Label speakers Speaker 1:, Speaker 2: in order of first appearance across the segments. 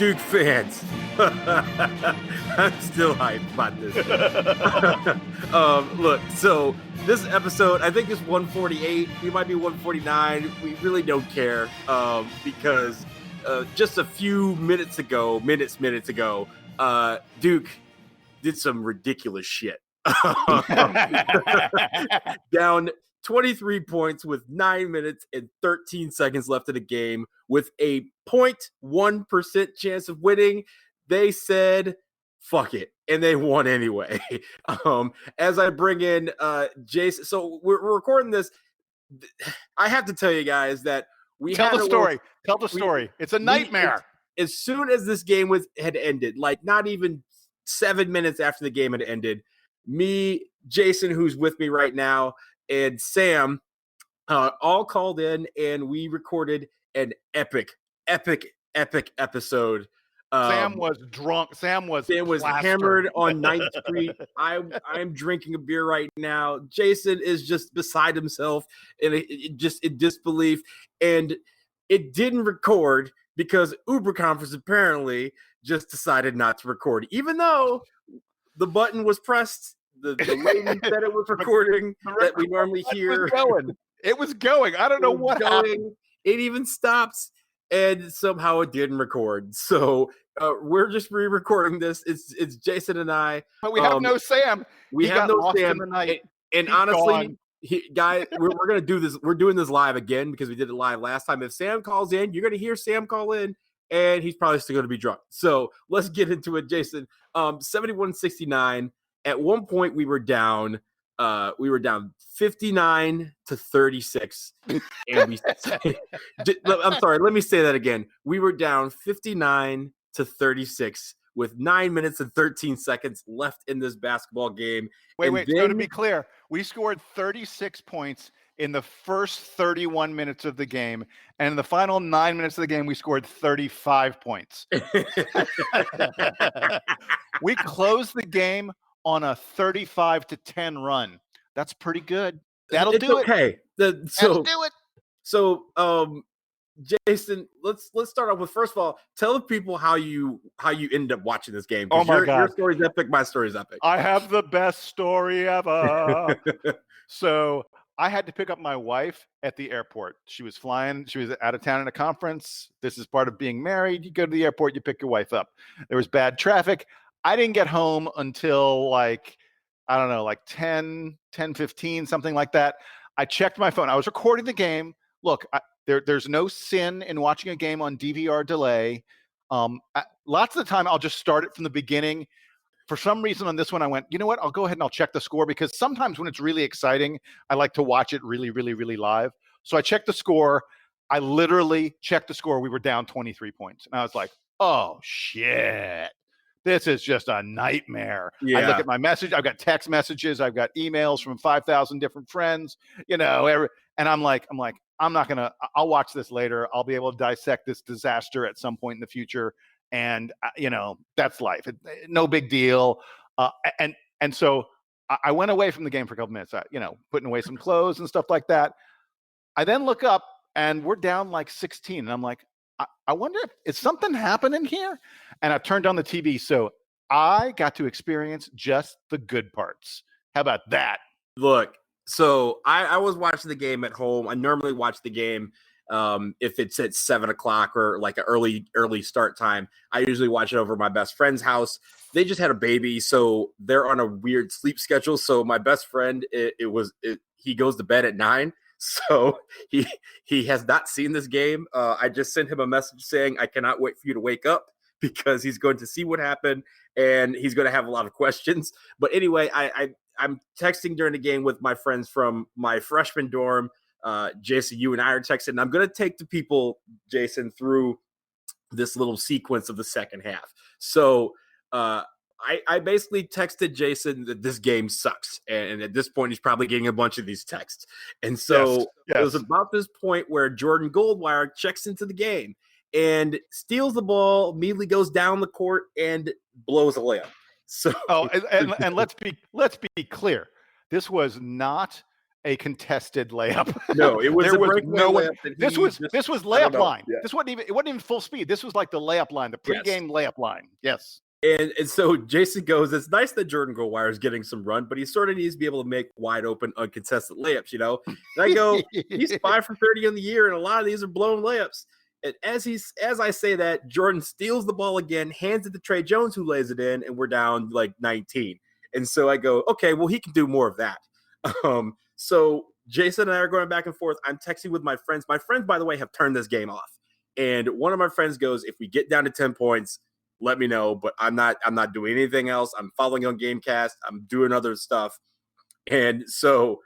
Speaker 1: Duke fans, I'm still hyped about this. Look, so this episode, I think it's 148. We might be 149. We really don't care because just a few minutes ago, Duke did some ridiculous shit. Down 23 points with 9 minutes and 13 seconds left in the game with a 0.1% chance of winning. They said, fuck it. And they won anyway. As I bring in Jason. So we're recording this. I have to tell you guys that
Speaker 2: Tell the story. It's a nightmare.
Speaker 1: As soon as this game had ended, like not even 7 minutes after the game had ended, me, Jason, who's with me right now, and Sam all called in, and we recorded an epic episode.
Speaker 2: Sam was drunk. Sam was
Speaker 1: hammered on 9th Street. I'm drinking a beer right now. Jason is just beside himself and just in disbelief. And it didn't record because Uber Conference apparently just decided not to record, even though the button was pressed. The lady said it was recording that we normally hear.
Speaker 2: It was going. I don't know what happened.
Speaker 1: It even stopped, and somehow it didn't record. So we're just re-recording this. It's Jason and I.
Speaker 2: But we have no Sam.
Speaker 1: We have no Sam. And honestly, guys, we're going to do this. We're doing this live again because we did it live last time. If Sam calls in, you're going to hear Sam call in, and he's probably still going to be drunk. So let's get into it, Jason. 71-69. At one point, we were down 59 to 36. And I'm sorry, let me say that again. We were down 59 to 36 with 9 minutes and 13 seconds left in this basketball game.
Speaker 2: Wait. So to be clear, we scored 36 points in the first 31 minutes of the game, and in the final 9 minutes of the game, we scored 35 points. We closed the game on a 35-10 run. That's pretty good. That'll do it.
Speaker 1: Okay.
Speaker 2: That'll do it.
Speaker 1: So, Jason, let's start off with, first of all, tell the people how you ended up watching this game.
Speaker 2: Oh my God.
Speaker 1: Your story's epic. My story's epic.
Speaker 2: I have the best story ever. So I had to pick up my wife at the airport. She was flying. She was out of town in a conference. This is part of being married. You go to the airport, you pick your wife up. There was bad traffic. I didn't get home until like 10:15, something like that. I checked my phone. I was recording the game. Look, there's no sin in watching a game on DBR delay. Lots of the time, I'll just start it from the beginning. For some reason on this one, I went, you know what? I'll go ahead and I'll check the score, because sometimes when it's really exciting, I like to watch it really, really, really live. So I checked the score. I literally checked the score. We were down 23 points. And I was like, oh, shit. This is just a nightmare. Yeah. I look at my message. I've got text messages. I've got emails from 5,000 different friends, and I'm like, I'll watch this later. I'll be able to dissect this disaster at some point in the future. And, that's life. No big deal. And so I went away from the game for a couple minutes, putting away some clothes and stuff like that. I then look up and we're down like 16. And I'm like, I wonder if is something happening here? And I turned on the TV. So I got to experience just the good parts. How about that?
Speaker 1: Look, so I was watching the game at home. I normally watch the game if it's at 7:00 or like an early start time. I usually watch it over at my best friend's house. They just had a baby, so they're on a weird sleep schedule. So my best friend, he goes to bed at 9. So he has not seen this game. I just sent him a message saying, I cannot wait for you to wake up, because he's going to see what happened and he's going to have a lot of questions. But anyway, I'm texting during the game with my friends from my freshman dorm. Jason, you and I are texting. And I'm going to take the people, Jason, through this little sequence of the second half. So I basically texted Jason that this game sucks. And at this point, he's probably getting a bunch of these texts. And so It was about this point where Jordan Goldwire checks into the game and steals the ball, immediately goes down the court and blows a layup. So
Speaker 2: and let's be clear. This was not a contested layup.
Speaker 1: No, it was
Speaker 2: there
Speaker 1: a
Speaker 2: was
Speaker 1: breakaway
Speaker 2: no one.
Speaker 1: layup that
Speaker 2: This
Speaker 1: he
Speaker 2: was
Speaker 1: just,
Speaker 2: this was
Speaker 1: I don't
Speaker 2: layup
Speaker 1: know.
Speaker 2: line.
Speaker 1: Yeah.
Speaker 2: It wasn't even full speed. This was like the layup line, the pregame layup line. Yes.
Speaker 1: And so Jason goes, it's nice that Jordan Goldwire is getting some run, but he sort of needs to be able to make wide open, uncontested layups, And I go, he's 5 for 30 in the year, and a lot of these are blown layups. And as I say that, Jordan steals the ball again, hands it to Trey Jones, who lays it in, and we're down like 19. And so I go, okay, well, he can do more of that. So Jason and I are going back and forth. I'm texting with my friends. My friends, by the way, have turned this game off. And one of my friends goes, if we get down to 10 points, let me know, but I'm not doing anything else. I'm following on Gamecast. I'm doing other stuff. And so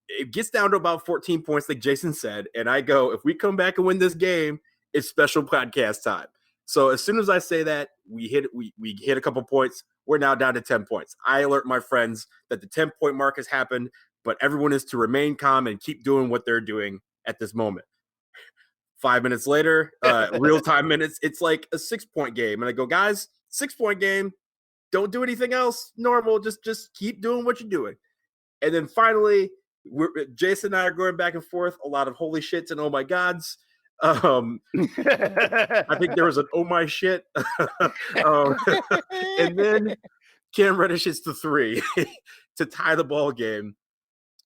Speaker 1: it gets down to about 14 points, like Jason said. And I go, if we come back and win this game, it's special podcast time. So as soon as I say that, we hit a couple points. We're now down to 10 points. I alert my friends that the 10-point mark has happened, but everyone is to remain calm and keep doing what they're doing at this moment. 5 minutes later, real-time minutes, it's like a 6-point game. And I go, guys, 6-point game, don't do anything else normal. Just keep doing what you're doing. And then finally, Jason and I are going back and forth, a lot of holy shits and oh my gods. I think there was an oh my shit. And then Cam Reddish hits the 3 to tie the ball game.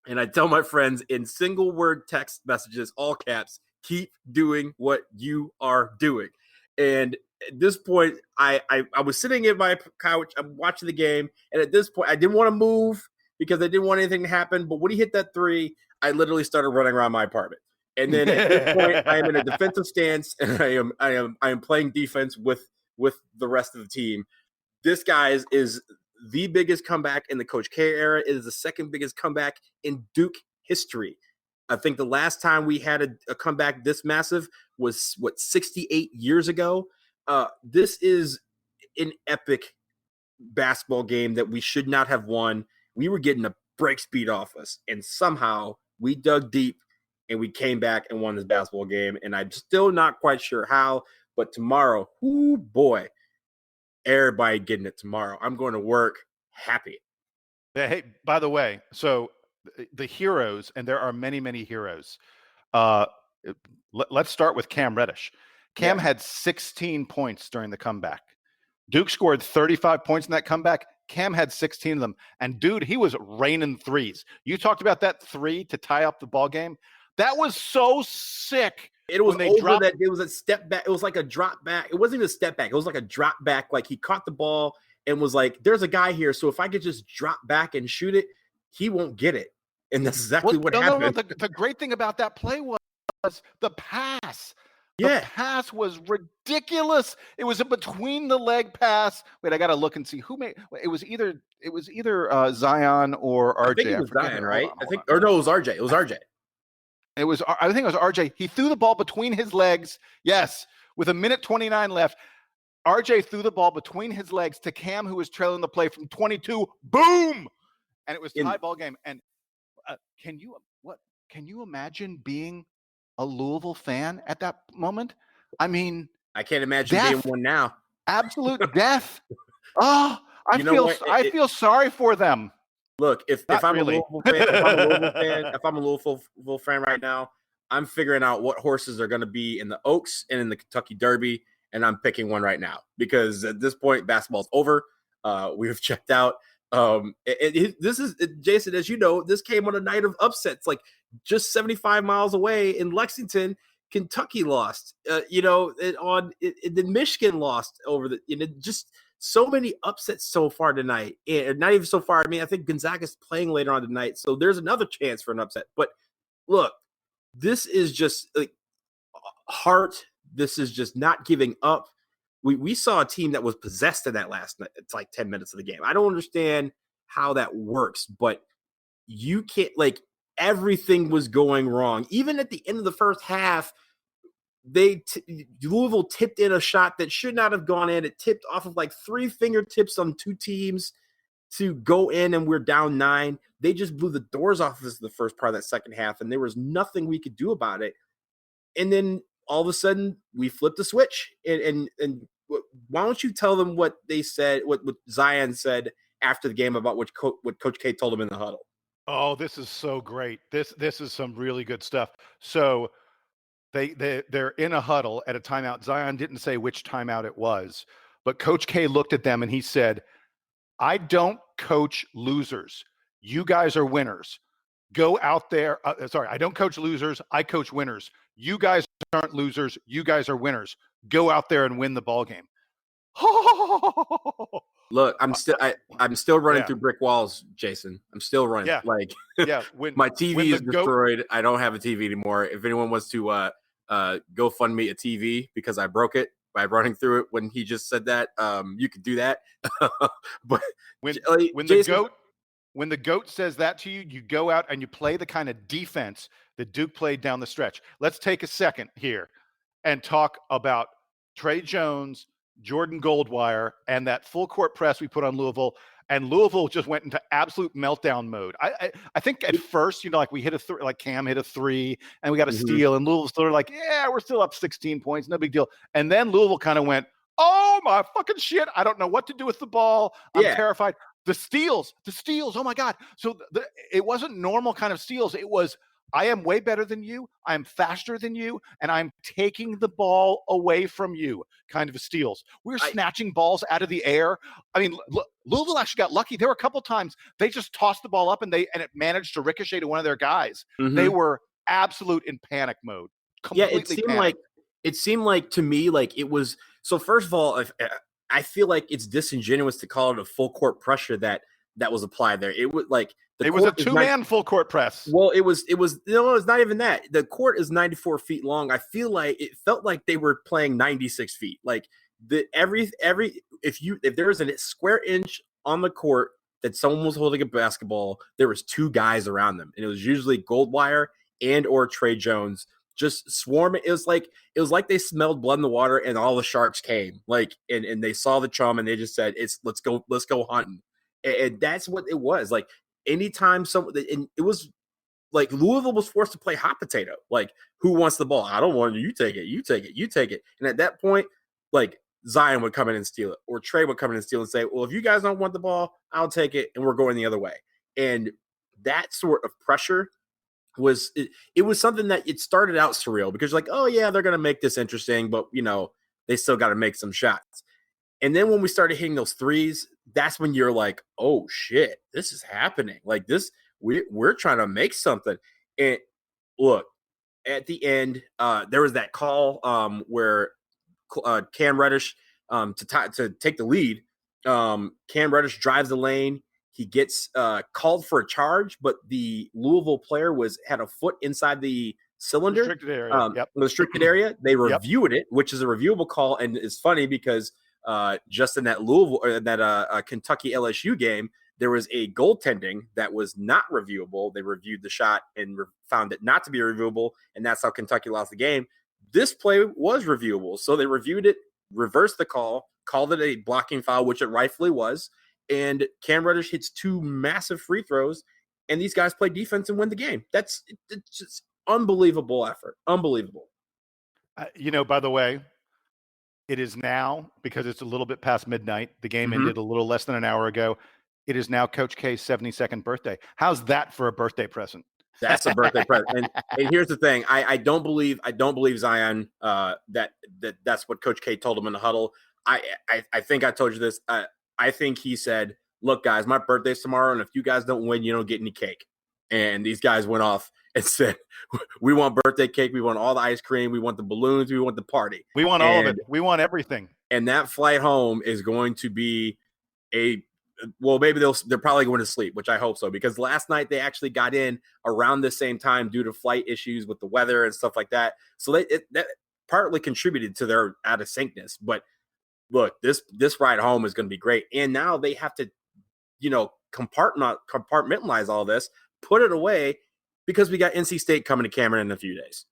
Speaker 1: And I tell my friends in single word text messages, all caps, keep doing what you are doing. And at this point, I was sitting in my couch, I'm watching the game, and at this point, I didn't want to move because I didn't want anything to happen. But when he hit that 3, I literally started running around my apartment. And then at this point, I am in a defensive stance, and I am playing defense with the rest of the team. This guy is the biggest comeback in the Coach K era. It is the second biggest comeback in Duke history. I think the last time we had a comeback this massive was, 68 years ago. This is an epic basketball game that we should not have won. We were getting a break speed off us, and somehow we dug deep and we came back and won this basketball game. And I'm still not quite sure how, but tomorrow, ooh boy, everybody getting it tomorrow. I'm going to work happy.
Speaker 2: Hey, by the way, so the heroes, and there are many, many heroes. Let's start with Cam Reddish. Cam had 16 points during the comeback. Duke scored 35 points in that comeback. Cam had 16 of them. And dude, he was raining threes. You talked about that 3 to tie up the ball game. That was so sick.
Speaker 1: It was that it was a step back. It was like a drop back. It wasn't even a step back. It was like a drop back. Like he caught the ball and was like, there's a guy here. So if I could just drop back and shoot it, he won't get it. And that's exactly what happened.
Speaker 2: No. The great thing about that play was the pass.
Speaker 1: The
Speaker 2: pass was ridiculous. It was a between the leg pass. Wait, I got to look and see who made it. Was either Zion or RJ.
Speaker 1: I think it was Zion, right? Or no, it was RJ. It was RJ.
Speaker 2: I think it was RJ. He threw the ball between his legs. Yes, with 1:29 left. RJ threw the ball between his legs to Cam, who was trailing the play from 22. Boom! And it was tie ball game. And can you imagine being a Louisville fan at that moment? I mean,
Speaker 1: I can't imagine being one now.
Speaker 2: Absolute death. Oh, I feel sorry for them.
Speaker 1: Look, if I'm a Louisville fan, if I'm a Louisville fan right now, I'm figuring out what horses are going to be in the Oaks and in the Kentucky Derby, and I'm picking one right now because at this point, basketball's over. We've checked out. This is Jason, as you know, this came on a night of upsets, like just 75 miles away in Lexington. Kentucky lost, then Michigan lost over just so many upsets so far tonight. And not even so far. I mean, I think Gonzaga's playing later on tonight, so there's another chance for an upset. But look, this is just like heart. This is just not giving up. We saw a team that was possessed in that last night. It's like 10 minutes of the game. I don't understand how that works, but you can't, like, everything was going wrong. Even at the end of the first half, Louisville tipped in a shot that should not have gone in. It tipped off of like 3 fingertips on 2 teams to go in, and we're down 9. They just blew the doors off of us in the first part of that second half, and there was nothing we could do about it. And then all of a sudden, we flipped the switch. And why don't you tell them what they said, what Zion said after the game about what Coach K told him in the huddle?
Speaker 2: Oh, this is so great. This is some really good stuff. So they're in a huddle at a timeout. Zion didn't say which timeout it was, but Coach K looked at them and he said, "I don't coach losers. You guys are winners. Go out there. Sorry, I don't coach losers. I coach winners. You guys aren't losers. You guys are winners. Go out there and win the ball game."
Speaker 1: Look, I'm still running
Speaker 2: Yeah,
Speaker 1: through brick walls, Jason. I'm still running.
Speaker 2: yeah,
Speaker 1: Like
Speaker 2: yeah.
Speaker 1: my
Speaker 2: When
Speaker 1: TV
Speaker 2: the
Speaker 1: is destroyed. I don't have a TV anymore. If anyone wants to go fund me a TV because I broke it by running through it when he just said that, you could do that. But
Speaker 2: when when the
Speaker 1: Jason,
Speaker 2: goat when the goat says that to you, you go out and you play the kind of defense that Duke played down the stretch. Let's take a second here and talk about Trey Jones, Jordan Goldwire, and that full court press we put on Louisville. And Louisville just went into absolute meltdown mode. I think at first, like we hit like Cam hit a three and we got a steal, and Louisville sort of like, yeah, we're still up 16 points, no big deal. And then Louisville kind of went, oh my fucking shit, I don't know what to do with the ball. I'm terrified. The steals, oh my God. So it wasn't normal kind of steals. It was, I am way better than you. I'm faster than you, and I'm taking the ball away from you kind of steals. We're snatching balls out of the air. I mean, Louisville actually got lucky. There were a couple times they just tossed the ball up and it managed to ricochet to one of their guys. They were absolute in panic mode. Completely
Speaker 1: it seemed like to me like it was. So first of all, I feel like it's disingenuous to call it a full court pressure that was applied there. It was like
Speaker 2: it was a two-man full court press.
Speaker 1: Well, it was no, it's not even that. The court is 94 feet long. I feel like it felt like they were playing 96 feet. Like if there was a square inch on the court that someone was holding a basketball, there was two guys around them, and it was usually Goldwire and or Trey Jones just swarming. It was like they smelled blood in the water and all the sharks came. Like and they saw the chum and they just said, let's go hunting. And that's what it was. Like anytime and it was like Louisville was forced to play hot potato. Like, who wants the ball? I don't want it. You take it. You take it. You take it. And at that point, like Zion would come in and steal it, or Trey would come in and steal and say, well, if you guys don't want the ball, I'll take it. And we're going the other way. And that sort of pressure was it was something that it started out surreal because like, oh yeah, they're going to make this interesting, but they still got to make some shots. And then when we started hitting those threes, that's when you're like, oh shit, this is happening. Like this, we're trying to make something. And look, at the end, there was that call where Cam Reddish to take the lead. Cam Reddish drives the lane. He gets called for a charge, but the Louisville player had a foot inside the cylinder.
Speaker 2: Restricted area.
Speaker 1: Restricted area. They reviewed it, which is a reviewable call, and it's funny because just in that Louisville or that Kentucky LSU game, there was a goaltending that was not reviewable. They reviewed the shot and found it not to be reviewable, and that's how Kentucky lost the game. This play was reviewable, so they reviewed it, reversed the call, called it a blocking foul, which it rightfully was, and Cam Reddish hits two massive free throws, and these guys play defense and win the game. It's just unbelievable effort. Unbelievable.
Speaker 2: By the way, it is now, because it's a little bit past midnight, the game ended a little less than an hour ago. It is now Coach K's 72nd birthday. How's that for a birthday present?
Speaker 1: That's a birthday present. And here's the thing. I don't believe Zion that's what Coach K told him in the huddle. I think I told you this. I think he said, look, guys, my birthday's tomorrow, and if you guys don't win, you don't get any cake. And these guys went off and said, we want birthday cake. We want all the ice cream. We want the balloons. We want the party.
Speaker 2: We want all of it. We want everything.
Speaker 1: And that flight home is going to be maybe they're probably going to sleep, which I hope so, because last night they actually got in around the same time due to flight issues with the weather and stuff like that. So that partly contributed to their out of syncness. But look, this ride home is going to be great. And now they have to, compartmentalize all this, put it away, because we got NC State coming to Cameron in a few days.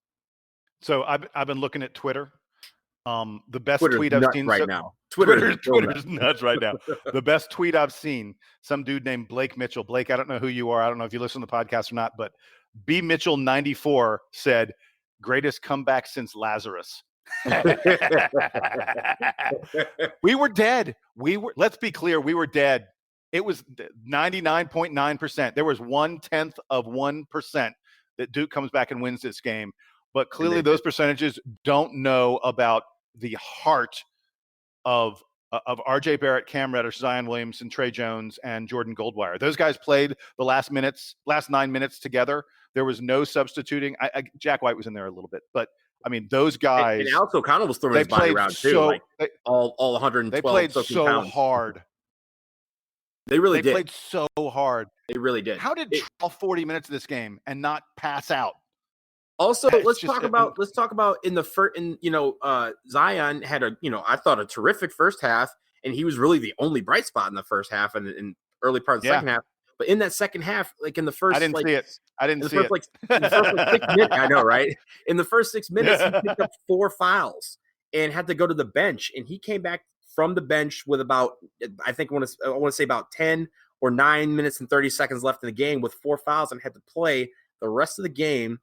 Speaker 2: So I've been looking at Twitter. The best
Speaker 1: Twitter's
Speaker 2: tweet I've seen
Speaker 1: right now. Twitter's
Speaker 2: nuts right now. The best tweet I've seen, some dude named Blake Mitchell. Blake, I don't know who you are. I don't know if you listen to the podcast or not, but B Mitchell 94 said, greatest comeback since Lazarus. We were dead. Let's be clear, we were dead It was 99.9%. There was 0.1% that Duke comes back and wins this game. But clearly those percentages don't know about the heart of R.J. Barrett, Cam Reddish, Zion Williamson, Trey Jones, and Jordan Goldwire. Those guys played the last 9 minutes together. There was no substituting. Jack White was in there a little bit, but I mean, those guys.
Speaker 1: And Alex O'Connell was throwing his body around too, all 112.
Speaker 2: They played so
Speaker 1: pounds.
Speaker 2: hard.
Speaker 1: They really did.
Speaker 2: They played so hard.
Speaker 1: They really did.
Speaker 2: How did all 40 minutes of this game and not pass out?
Speaker 1: Also, let's talk about in the first, Zion had I thought a terrific first half, and he was really the only bright spot in the first half and in early part of the second half. But in that second half, like in the first,
Speaker 2: I didn't see it. In the first
Speaker 1: 6 minutes, I know, right? In the first 6 minutes, he picked up 4 fouls and had to go to the bench, and he came back from the bench with about, I want to say about 10 or 9 minutes and 30 seconds left in the game with 4 fouls, and had to play the rest of the game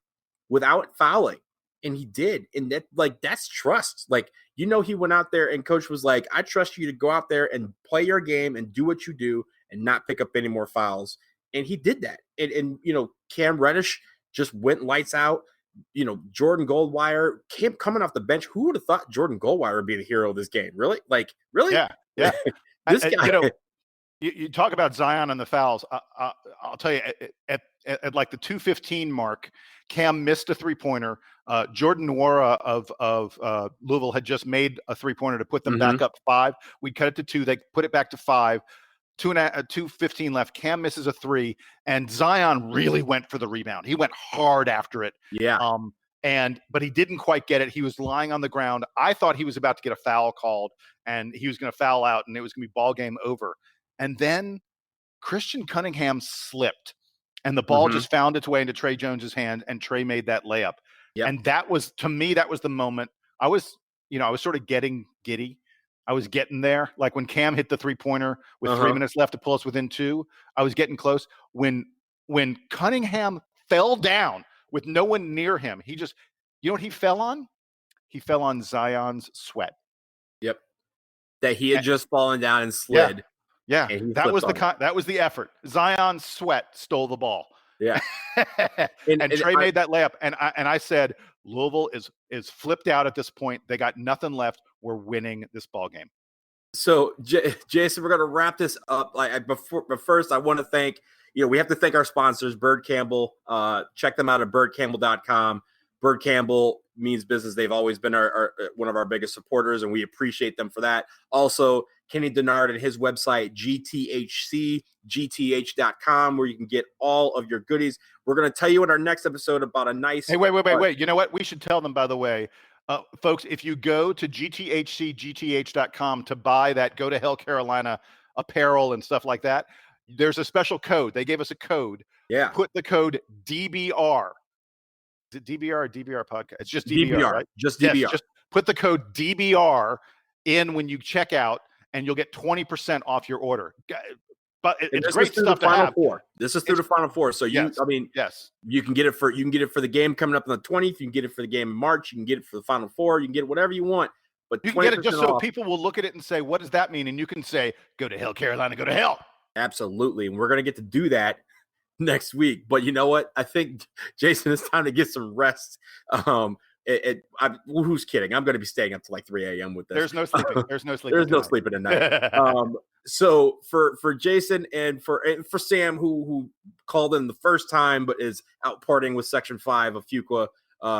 Speaker 1: without fouling. And he did. And that's trust. Like, he went out there and coach was like, I trust you to go out there and play your game and do what you do and not pick up any more fouls. And he did that. And Cam Reddish just went lights out. Jordan Goldwire coming off the bench. Who would have thought Jordan Goldwire would be the hero of this game? Really? Really?
Speaker 2: Yeah.
Speaker 1: This guy.
Speaker 2: You talk about Zion and the fouls. I'll tell you, at like the 2:15 mark, Cam missed a 3-pointer. Jordan Nwora of Louisville had just made a 3-pointer to put them back up 5. We cut it to 2. They put it back to 5. 2:15 left. Cam misses a 3, and Zion really went for the rebound. He went hard after it.
Speaker 1: Yeah.
Speaker 2: But he didn't quite get it. He was lying on the ground. I thought he was about to get a foul called, and he was going to foul out, and it was going to be ball game over. And then Christian Cunningham slipped, and the ball just found its way into Trey Jones's hand, and Trey made that layup. Yep. And that was, to me, that was the moment. I was sort of getting giddy. I was getting there. Like when Cam hit the 3-pointer with 3 minutes left to pull us within 2, I was getting close. When Cunningham fell down with no one near him, he just, you know what he fell on? He fell on Zion's sweat.
Speaker 1: Yep. That he had just fallen down and slid.
Speaker 2: Yeah, that was the effort. Zion's sweat stole the ball.
Speaker 1: Yeah,
Speaker 2: and Trey made that layup, and I said Louisville is flipped out at this point. They got nothing left. We're winning this ball game.
Speaker 1: So, Jason, we're gonna wrap this up. But first, I want to thank we have to thank our sponsors, Bird Campbell. Check them out at birdcampbell.com. Bird Campbell means business. They've always been our one of our biggest supporters, and we appreciate them for that. Also, Kenny Denard and his website, gthcgth.com, where you can get all of your goodies. We're going to tell you in our next episode about a nice...
Speaker 2: Hey, wait. You know what? We should tell them, by the way. Folks, if you go to gthcgth.com to buy that Go to Hell Carolina apparel and stuff like that, there's a special code. They gave us a code.
Speaker 1: Yeah.
Speaker 2: Put the code DBR. Is it DBR or DBR podcast? It's just DBR, right?
Speaker 1: Just DBR. Yes,
Speaker 2: just put the code DBR in when you check out, and you'll get 20% off your order. But it's great stuff to have.
Speaker 1: This is through the Final Four. So you can get it for the game coming up on the 20th. You can get it for the game in March. You can get it for the Final Four. You can get it whatever you want. But
Speaker 2: you can get it just so people will look at it and say, "What does that mean?" And you can say, "Go to hell, Carolina. Go to hell."
Speaker 1: Absolutely, and we're gonna get to do that next week. But you know what? I think, Jason, it's time to get some rest. Who's kidding? I'm going to be staying up to like 3 a.m. with this.
Speaker 2: There's no sleeping. There's no
Speaker 1: sleeping tonight. So for Jason and for Sam, who called in the first time but is out partying with Section 5 of Fuqua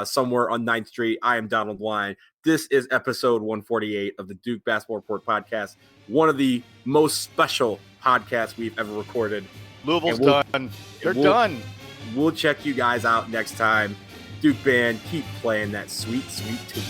Speaker 1: somewhere on 9th Street, I am Donald Wine. This is episode 148 of the Duke Basketball Report podcast, one of the most special podcasts we've ever recorded.
Speaker 2: Louisville's done. They're done.
Speaker 1: We'll check you guys out next time. Duke Band, keep playing that sweet, sweet tune.